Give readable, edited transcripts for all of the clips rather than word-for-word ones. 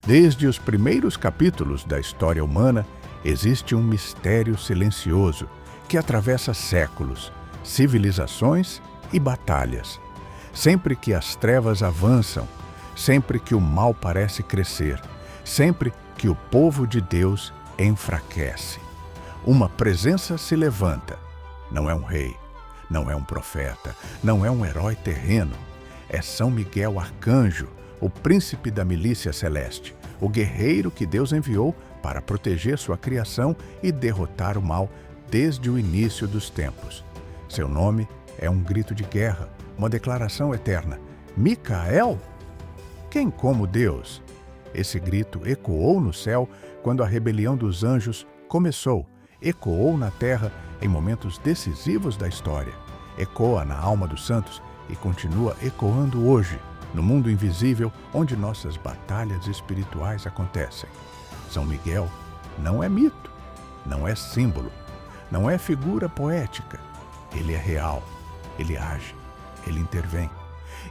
Desde os primeiros capítulos da história humana, existe um mistério silencioso que atravessa séculos, civilizações e batalhas. Sempre que as trevas avançam, sempre que o mal parece crescer, sempre que o povo de Deus enfraquece, uma presença se levanta. Não é um rei, não é um profeta, não é um herói terreno. É São Miguel Arcanjo, o príncipe da milícia celeste, o guerreiro que Deus enviou para proteger sua criação e derrotar o mal desde o início dos tempos. Seu nome é um grito de guerra, uma declaração eterna. Micael? Quem como Deus? Esse grito ecoou no céu quando a rebelião dos anjos começou, ecoou na terra em momentos decisivos da história, ecoa na alma dos santos e continua ecoando hoje, no mundo invisível onde nossas batalhas espirituais acontecem. São Miguel não é mito, não é símbolo, não é figura poética. Ele é real, ele age, ele intervém.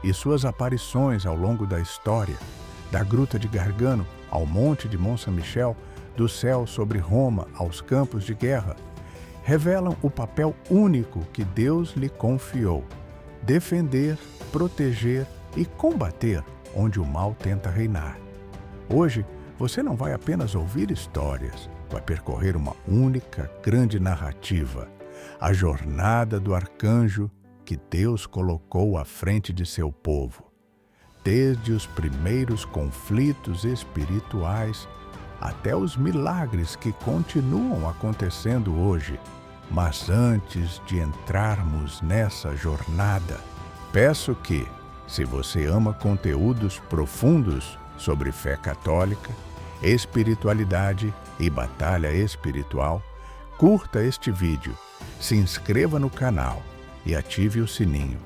E suas aparições ao longo da história, da Gruta de Gargano ao Monte de Mont Saint-Michel, do céu sobre Roma aos campos de guerra, revelam o papel único que Deus lhe confiou: defender, proteger e combater onde o mal tenta reinar. Hoje, você não vai apenas ouvir histórias, vai percorrer uma única grande narrativa, a jornada do arcanjo que Deus colocou à frente de seu povo. Desde os primeiros conflitos espirituais até os milagres que continuam acontecendo hoje. Mas antes de entrarmos nessa jornada, peço que, se você ama conteúdos profundos sobre fé católica, espiritualidade e batalha espiritual, curta este vídeo, se inscreva no canal e ative o sininho.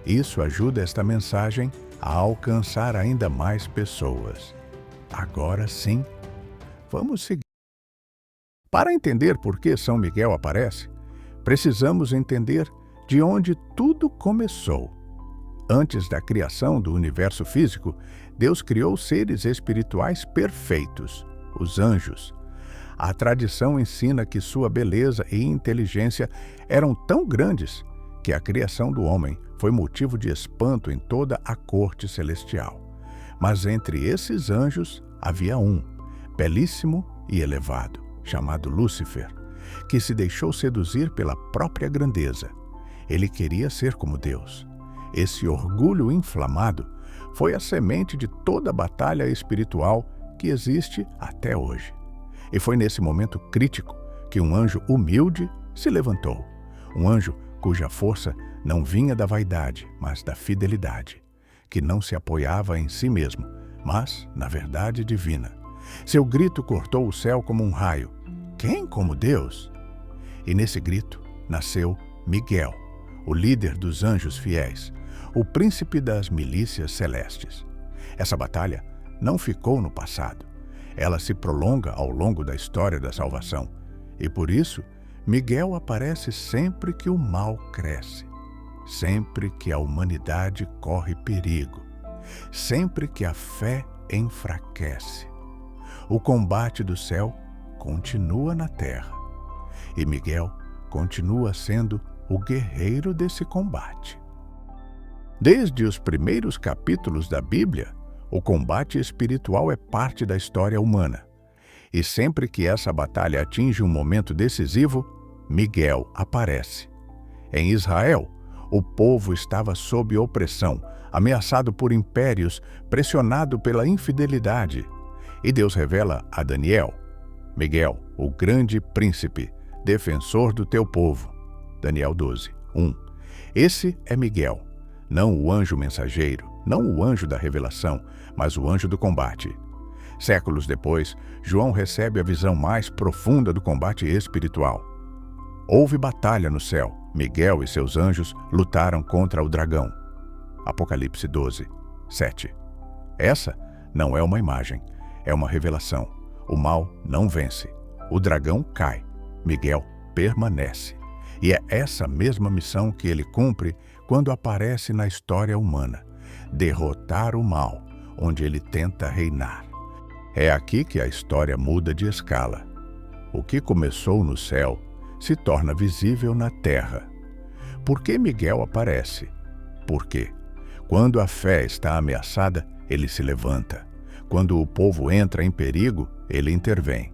Isso ajuda esta mensagem a alcançar ainda mais pessoas. Agora sim, vamos seguir. Para entender por que São Miguel aparece, precisamos entender de onde tudo começou. Antes da criação do universo físico, Deus criou seres espirituais perfeitos, os anjos. A tradição ensina que sua beleza e inteligência eram tão grandes que a criação do homem foi motivo de espanto em toda a corte celestial. Mas entre esses anjos havia um, belíssimo e elevado, chamado Lúcifer, que se deixou seduzir pela própria grandeza. Ele queria ser como Deus. Esse orgulho inflamado foi a semente de toda a batalha espiritual que existe até hoje. E foi nesse momento crítico que um anjo humilde se levantou. Um anjo cuja força não vinha da vaidade, mas da fidelidade, que não se apoiava em si mesmo, mas na verdade divina. Seu grito cortou o céu como um raio. Quem como Deus? E nesse grito nasceu Miguel, o líder dos anjos fiéis, o príncipe das milícias celestes. Essa batalha não ficou no passado. Ela se prolonga ao longo da história da salvação. E por isso, Miguel aparece sempre que o mal cresce, sempre que a humanidade corre perigo, sempre que a fé enfraquece. O combate do céu continua na terra. E Miguel continua sendo o guerreiro desse combate. Desde os primeiros capítulos da Bíblia, o combate espiritual é parte da história humana. E sempre que essa batalha atinge um momento decisivo, Miguel aparece. Em Israel, o povo estava sob opressão, ameaçado por impérios, pressionado pela infidelidade. E Deus revela a Daniel: Miguel, o grande príncipe, defensor do teu povo. Daniel 12, 1. Esse é Miguel, não o anjo mensageiro, não o anjo da revelação, mas o anjo do combate. Séculos depois, João recebe a visão mais profunda do combate espiritual. Houve batalha no céu. Miguel e seus anjos lutaram contra o dragão. Apocalipse 12, 7. Essa não é uma imagem, é uma revelação. O mal não vence. O dragão cai. Miguel permanece. E é essa mesma missão que ele cumpre quando aparece na história humana: derrotar o mal, onde ele tenta reinar. É aqui que a história muda de escala. O que começou no céu se torna visível na terra. Por que Miguel aparece? Por quê? Quando a fé está ameaçada, ele se levanta. Quando o povo entra em perigo, ele intervém.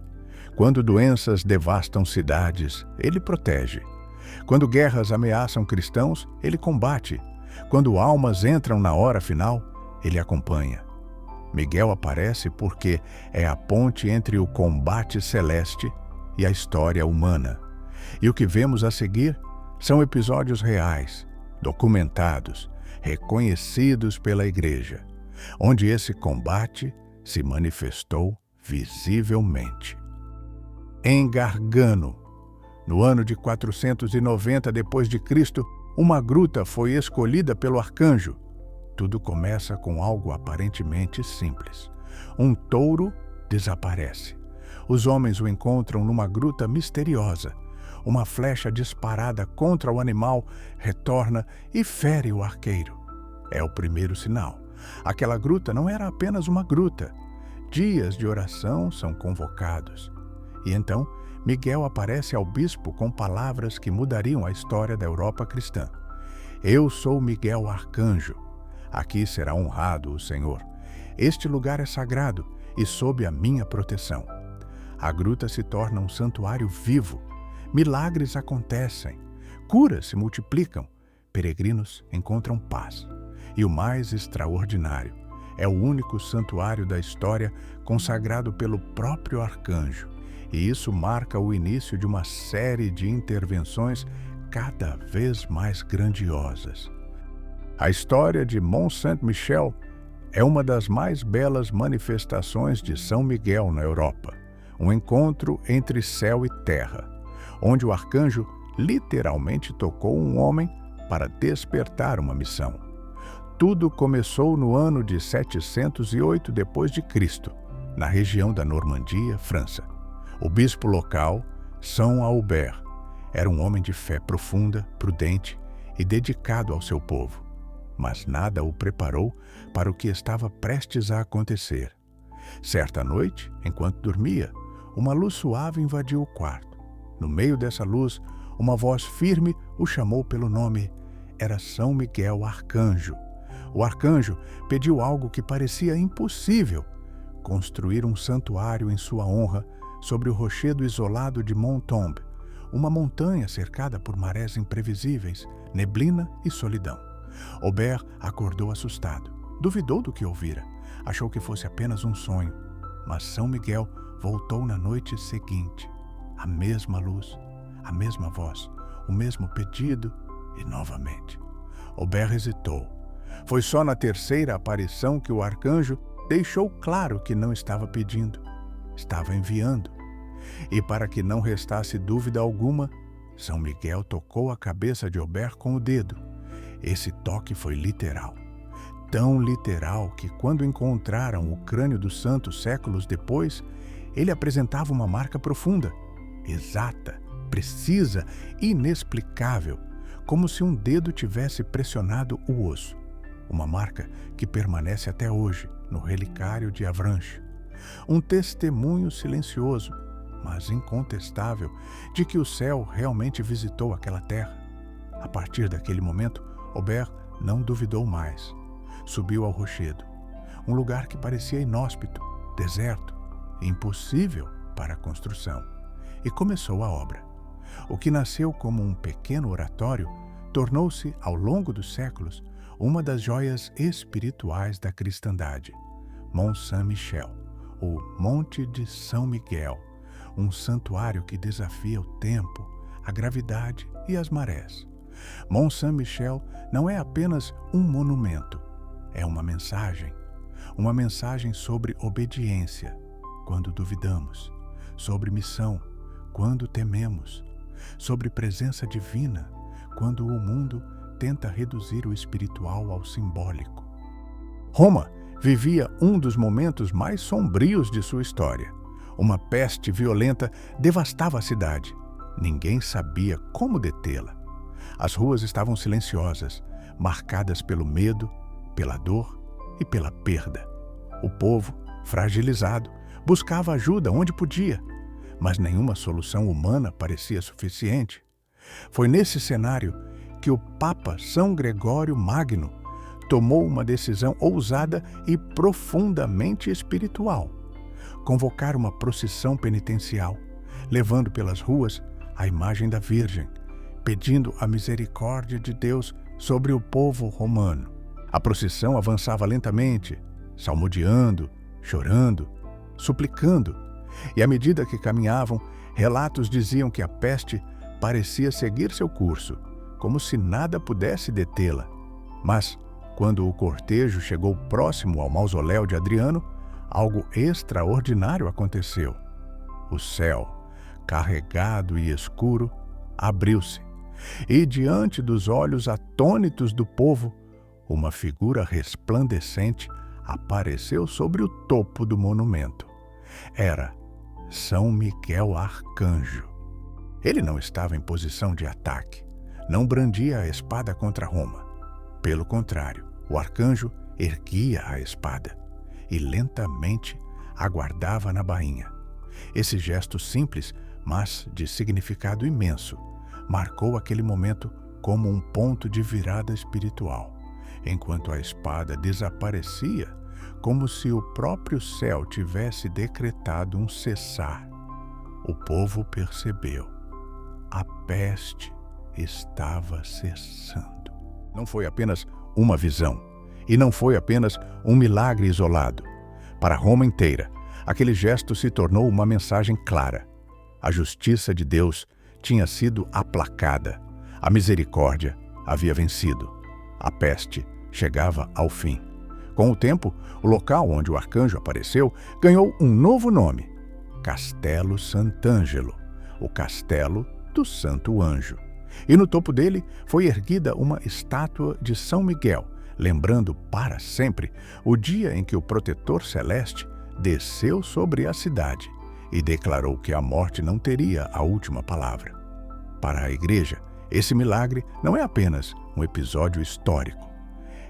Quando doenças devastam cidades, ele protege. Quando guerras ameaçam cristãos, ele combate. Quando almas entram na hora final, ele acompanha. Miguel aparece porque é a ponte entre o combate celeste e a história humana. E o que vemos a seguir são episódios reais, documentados, reconhecidos pela Igreja, onde esse combate se manifestou visivelmente. Em Gargano, no ano de 490 d.C., uma gruta foi escolhida pelo arcanjo. Tudo começa com algo aparentemente simples. Um touro desaparece. Os homens o encontram numa gruta misteriosa. Uma flecha disparada contra o animal retorna e fere o arqueiro. É o primeiro sinal. Aquela gruta não era apenas uma gruta. Dias de oração são convocados. E então, Miguel aparece ao bispo com palavras que mudariam a história da Europa cristã. Eu sou Miguel Arcanjo. Aqui será honrado o Senhor. Este lugar é sagrado e sob a minha proteção. A gruta se torna um santuário vivo. Milagres acontecem. Curas se multiplicam. Peregrinos encontram paz. E o mais extraordinário, é o único santuário da história consagrado pelo próprio arcanjo. E isso marca o início de uma série de intervenções cada vez mais grandiosas. A história de Mont Saint-Michel é uma das mais belas manifestações de São Miguel na Europa, um encontro entre céu e terra, onde o arcanjo literalmente tocou um homem para despertar uma missão. Tudo começou no ano de 708 d.C., na região da Normandia, França. O bispo local, São Aubert, era um homem de fé profunda, prudente e dedicado ao seu povo. Mas nada o preparou para o que estava prestes a acontecer. Certa noite, enquanto dormia, uma luz suave invadiu o quarto. No meio dessa luz, uma voz firme o chamou pelo nome. Era São Miguel Arcanjo. O arcanjo pediu algo que parecia impossível: construir um santuário em sua honra sobre o rochedo isolado de Montombe, uma montanha cercada por marés imprevisíveis, neblina e solidão. Aubert acordou assustado. Duvidou do que ouvira. Achou que fosse apenas um sonho. Mas São Miguel voltou na noite seguinte. A mesma luz, a mesma voz, o mesmo pedido e novamente. Aubert hesitou. Foi só na terceira aparição que o arcanjo deixou claro que não estava pedindo, estava enviando. E para que não restasse dúvida alguma, São Miguel tocou a cabeça de Aubert com o dedo. Esse toque foi literal. Tão literal que, quando encontraram o crânio do santo séculos depois, ele apresentava uma marca profunda, exata, precisa, inexplicável, como se um dedo tivesse pressionado o osso. Uma marca que permanece até hoje no relicário de Avranches. Um testemunho silencioso, mas incontestável, de que o céu realmente visitou aquela terra. A partir daquele momento, Aubert não duvidou mais. Subiu ao rochedo, um lugar que parecia inóspito, deserto, impossível para a construção, e começou a obra. O que nasceu como um pequeno oratório tornou-se, ao longo dos séculos, uma das joias espirituais da cristandade. Mont Saint-Michel, o Monte de São Miguel, um santuário que desafia o tempo, a gravidade e as marés. Mont Saint-Michel não é apenas um monumento, é uma mensagem sobre obediência, quando duvidamos, sobre missão, quando tememos, sobre presença divina, quando o mundo tenta reduzir o espiritual ao simbólico. Roma vivia um dos momentos mais sombrios de sua história. Uma peste violenta devastava a cidade. Ninguém sabia como detê-la. As ruas estavam silenciosas, marcadas pelo medo, pela dor e pela perda. O povo, fragilizado, Buscava ajuda onde podia, mas nenhuma solução humana parecia suficiente. Foi nesse cenário que o Papa São Gregório Magno tomou uma decisão ousada e profundamente espiritual: convocar uma procissão penitencial, levando pelas ruas a imagem da Virgem, pedindo a misericórdia de Deus sobre o povo romano. A procissão avançava lentamente, salmodiando, chorando, suplicando, e à medida que caminhavam, relatos diziam que a peste parecia seguir seu curso, como se nada pudesse detê-la. Mas, quando o cortejo chegou próximo ao mausoléu de Adriano, algo extraordinário aconteceu. O céu, carregado e escuro, abriu-se, e diante dos olhos atônitos do povo, uma figura resplandecente apareceu sobre o topo do monumento. Era São Miguel Arcanjo. Ele não estava em posição de ataque, não brandia a espada contra Roma. Pelo contrário, o arcanjo erguia a espada e lentamente a guardava na bainha. Esse gesto simples, mas de significado imenso, marcou aquele momento como um ponto de virada espiritual, enquanto a espada desaparecia, como se o próprio céu tivesse decretado um cessar. O povo percebeu: a peste estava cessando. Não foi apenas uma visão, e não foi apenas um milagre isolado. Para Roma inteira, aquele gesto se tornou uma mensagem clara. A justiça de Deus tinha sido aplacada, a misericórdia havia vencido, a peste chegava ao fim. Com o tempo, o local onde o arcanjo apareceu ganhou um novo nome: Castelo Sant'Angelo, o Castelo do Santo Anjo. E no topo dele foi erguida uma estátua de São Miguel, lembrando para sempre o dia em que o protetor celeste desceu sobre a cidade e declarou que a morte não teria a última palavra. Para a Igreja, esse milagre não é apenas um episódio histórico.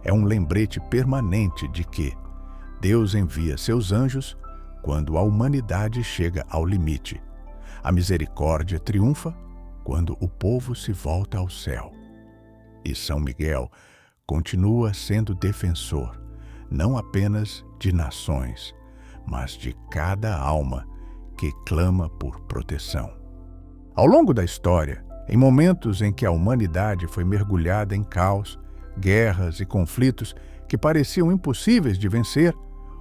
É um lembrete permanente de que Deus envia seus anjos quando a humanidade chega ao limite. A misericórdia triunfa quando o povo se volta ao céu. E São Miguel continua sendo defensor, não apenas de nações, mas de cada alma que clama por proteção. Ao longo da história, em momentos em que a humanidade foi mergulhada em caos, guerras e conflitos que pareciam impossíveis de vencer,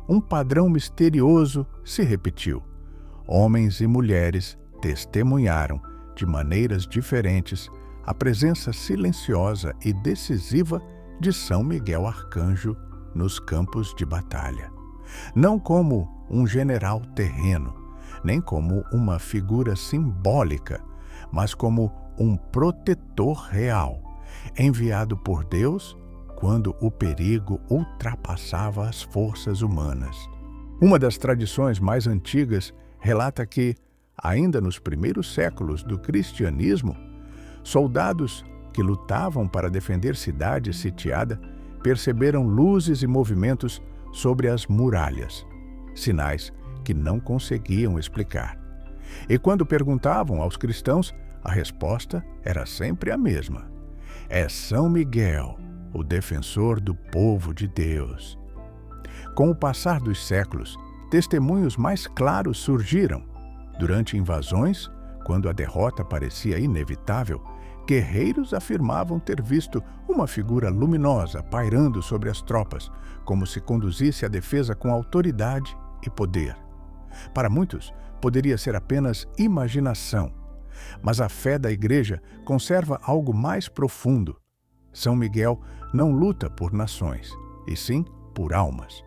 um padrão misterioso se repetiu. Homens e mulheres testemunharam, de maneiras diferentes, a presença silenciosa e decisiva de São Miguel Arcanjo nos campos de batalha. Não como um general terreno, nem como uma figura simbólica, mas como um protetor real, enviado por Deus quando o perigo ultrapassava as forças humanas. Uma das tradições mais antigas relata que, ainda nos primeiros séculos do cristianismo, soldados que lutavam para defender cidade sitiada perceberam luzes e movimentos sobre as muralhas, sinais que não conseguiam explicar. E quando perguntavam aos cristãos, a resposta era sempre a mesma: é São Miguel, o defensor do povo de Deus. Com o passar dos séculos, testemunhos mais claros surgiram. Durante invasões, quando a derrota parecia inevitável, guerreiros afirmavam ter visto uma figura luminosa pairando sobre as tropas, como se conduzisse a defesa com autoridade e poder. Para muitos, poderia ser apenas imaginação, mas a fé da Igreja conserva algo mais profundo. São Miguel não luta por nações, e sim por almas.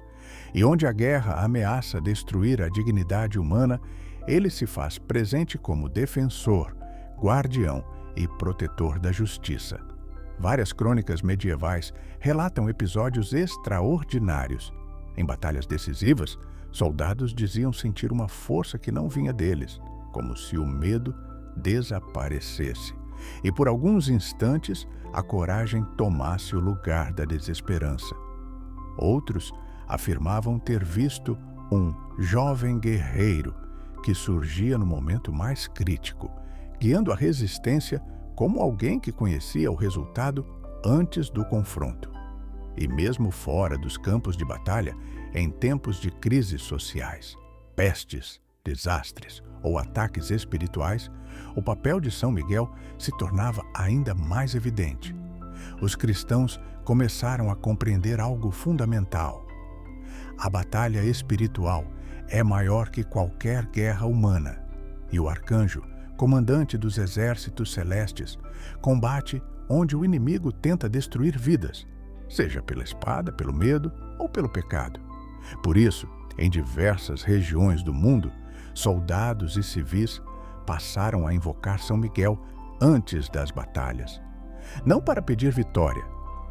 E onde a guerra ameaça destruir a dignidade humana, ele se faz presente como defensor, guardião e protetor da justiça. Várias crônicas medievais relatam episódios extraordinários. Em batalhas decisivas, soldados diziam sentir uma força que não vinha deles, como se o medo desaparecesse, e por alguns instantes a coragem tomasse o lugar da desesperança. Outros afirmavam ter visto um jovem guerreiro que surgia no momento mais crítico, guiando a resistência como alguém que conhecia o resultado antes do confronto. E mesmo fora dos campos de batalha, em tempos de crises sociais, pestes, desastres ou ataques espirituais, o papel de São Miguel se tornava ainda mais evidente. Os cristãos começaram a compreender algo fundamental. A batalha espiritual é maior que qualquer guerra humana, e o arcanjo, comandante dos exércitos celestes, combate onde o inimigo tenta destruir vidas, seja pela espada, pelo medo ou pelo pecado. Por isso, em diversas regiões do mundo, soldados e civis passaram a invocar São Miguel antes das batalhas, não para pedir vitória,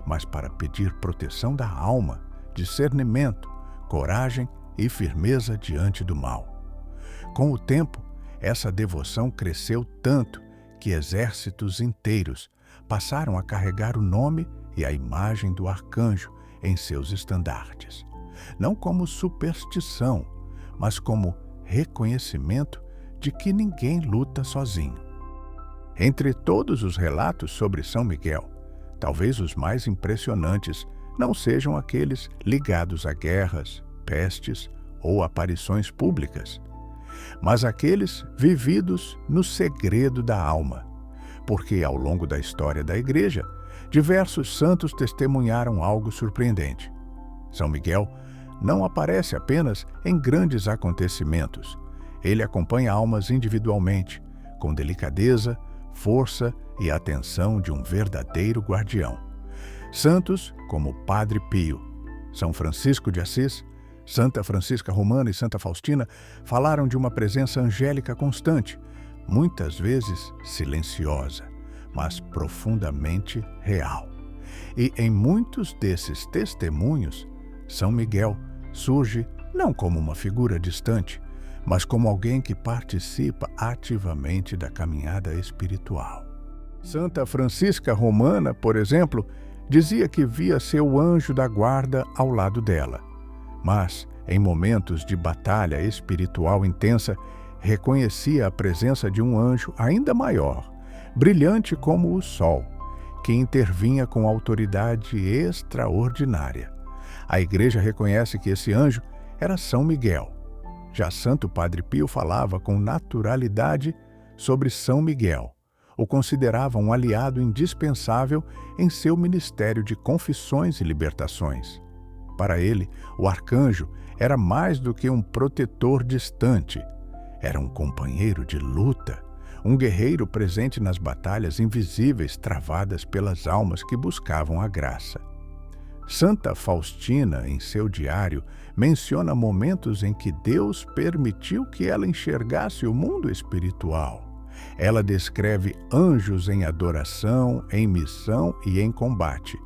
mas para pedir proteção da alma, discernimento, coragem e firmeza diante do mal. Com o tempo, essa devoção cresceu tanto que exércitos inteiros passaram a carregar o nome e a imagem do arcanjo em seus estandartes, não como superstição, mas como reconhecimento de que ninguém luta sozinho. Entre todos os relatos sobre São Miguel, talvez os mais impressionantes não sejam aqueles ligados a guerras, pestes ou aparições públicas, mas aqueles vividos no segredo da alma, porque ao longo da história da Igreja, diversos santos testemunharam algo surpreendente. São Miguel não aparece apenas em grandes acontecimentos. Ele acompanha almas individualmente, com delicadeza, força e atenção de um verdadeiro guardião. Santos como Padre Pio, São Francisco de Assis, Santa Francisca Romana e Santa Faustina falaram de uma presença angélica constante, muitas vezes silenciosa, mas profundamente real. E em muitos desses testemunhos, São Miguel surge não como uma figura distante, mas como alguém que participa ativamente da caminhada espiritual. Santa Francisca Romana, por exemplo, dizia que via seu anjo da guarda ao lado dela, mas, em momentos de batalha espiritual intensa, reconhecia a presença de um anjo ainda maior, brilhante como o sol, que intervinha com autoridade extraordinária. A Igreja reconhece que esse anjo era São Miguel. Já Santo Padre Pio falava com naturalidade sobre São Miguel. O considerava um aliado indispensável em seu ministério de confissões e libertações. Para ele, o arcanjo era mais do que um protetor distante. Era um companheiro de luta, um guerreiro presente nas batalhas invisíveis travadas pelas almas que buscavam a graça. Santa Faustina, em seu diário, menciona momentos em que Deus permitiu que ela enxergasse o mundo espiritual. Ela descreve anjos em adoração, em missão e em combate.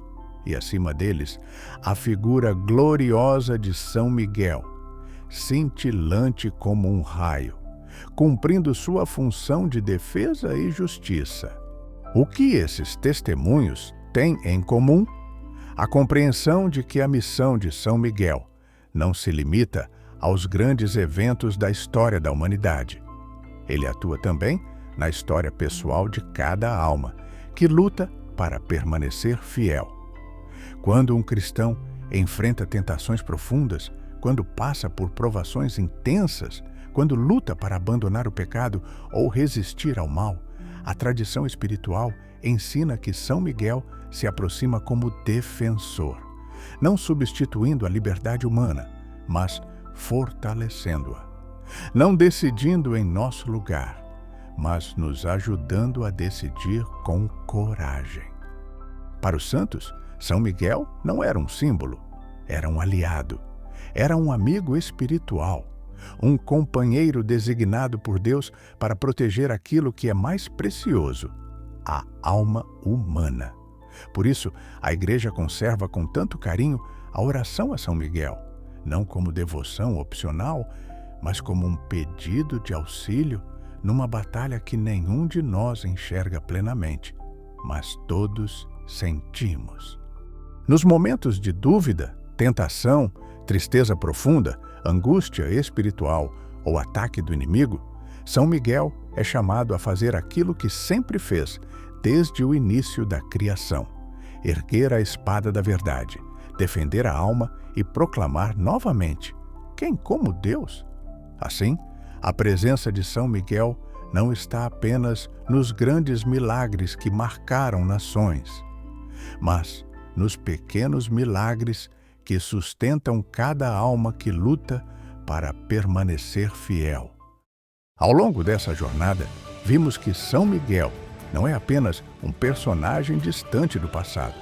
E acima deles, a figura gloriosa de São Miguel, cintilante como um raio, cumprindo sua função de defesa e justiça. O que esses testemunhos têm em comum? A compreensão de que a missão de São Miguel não se limita aos grandes eventos da história da humanidade. Ele atua também na história pessoal de cada alma, que luta para permanecer fiel. Quando um cristão enfrenta tentações profundas, quando passa por provações intensas, quando luta para abandonar o pecado ou resistir ao mal, a tradição espiritual ensina que São Miguel se aproxima como defensor, não substituindo a liberdade humana, mas fortalecendo-a, não decidindo em nosso lugar, mas nos ajudando a decidir com coragem. Para os santos, São Miguel não era um símbolo, era um aliado, era um amigo espiritual, um companheiro designado por Deus para proteger aquilo que é mais precioso, a alma humana. Por isso, a Igreja conserva com tanto carinho a oração a São Miguel, não como devoção opcional, mas como um pedido de auxílio numa batalha que nenhum de nós enxerga plenamente, mas todos sentimos. Nos momentos de dúvida, tentação, tristeza profunda, angústia espiritual ou ataque do inimigo, São Miguel é chamado a fazer aquilo que sempre fez desde o início da criação: erguer a espada da verdade, defender a alma e proclamar novamente: quem como Deus? Assim, a presença de São Miguel não está apenas nos grandes milagres que marcaram nações, mas nos pequenos milagres que sustentam cada alma que luta para permanecer fiel. Ao longo dessa jornada, vimos que São Miguel não é apenas um personagem distante do passado.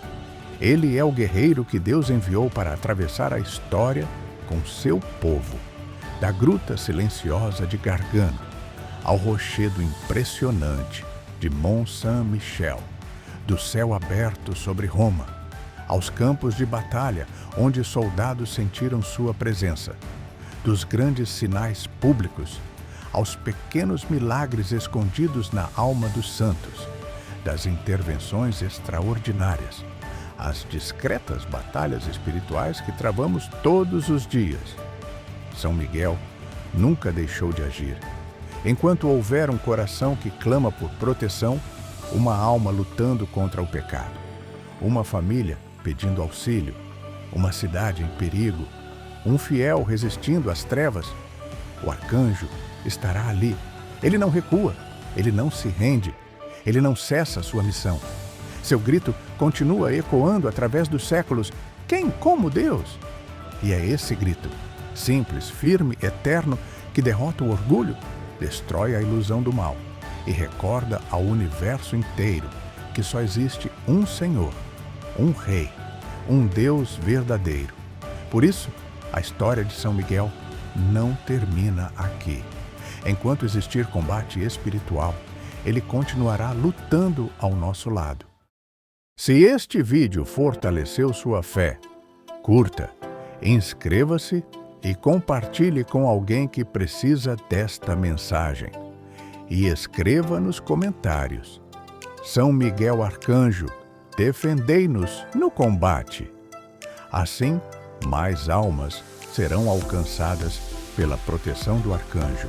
Ele é o guerreiro que Deus enviou para atravessar a história com seu povo, da gruta silenciosa de Gargano ao rochedo impressionante de Mont Saint-Michel, do céu aberto sobre Roma, aos campos de batalha onde soldados sentiram sua presença, dos grandes sinais públicos aos pequenos milagres escondidos na alma dos santos, das intervenções extraordinárias às discretas batalhas espirituais que travamos todos os dias. São Miguel nunca deixou de agir. Enquanto houver um coração que clama por proteção, uma alma lutando contra o pecado, uma família pedindo auxílio, uma cidade em perigo, um fiel resistindo às trevas, o arcanjo estará ali. Ele não recua, ele não se rende, ele não cessa sua missão. Seu grito continua ecoando através dos séculos: quem como Deus? E é esse grito, simples, firme, eterno, que derrota o orgulho, destrói a ilusão do mal e recorda ao universo inteiro que só existe um Senhor, um Rei, um Deus verdadeiro. Por isso, a história de São Miguel não termina aqui. Enquanto existir combate espiritual, ele continuará lutando ao nosso lado. Se este vídeo fortaleceu sua fé, curta, inscreva-se e compartilhe com alguém que precisa desta mensagem. E escreva nos comentários: São Miguel Arcanjo, defendei-nos no combate. Assim, mais almas serão alcançadas pela proteção do arcanjo.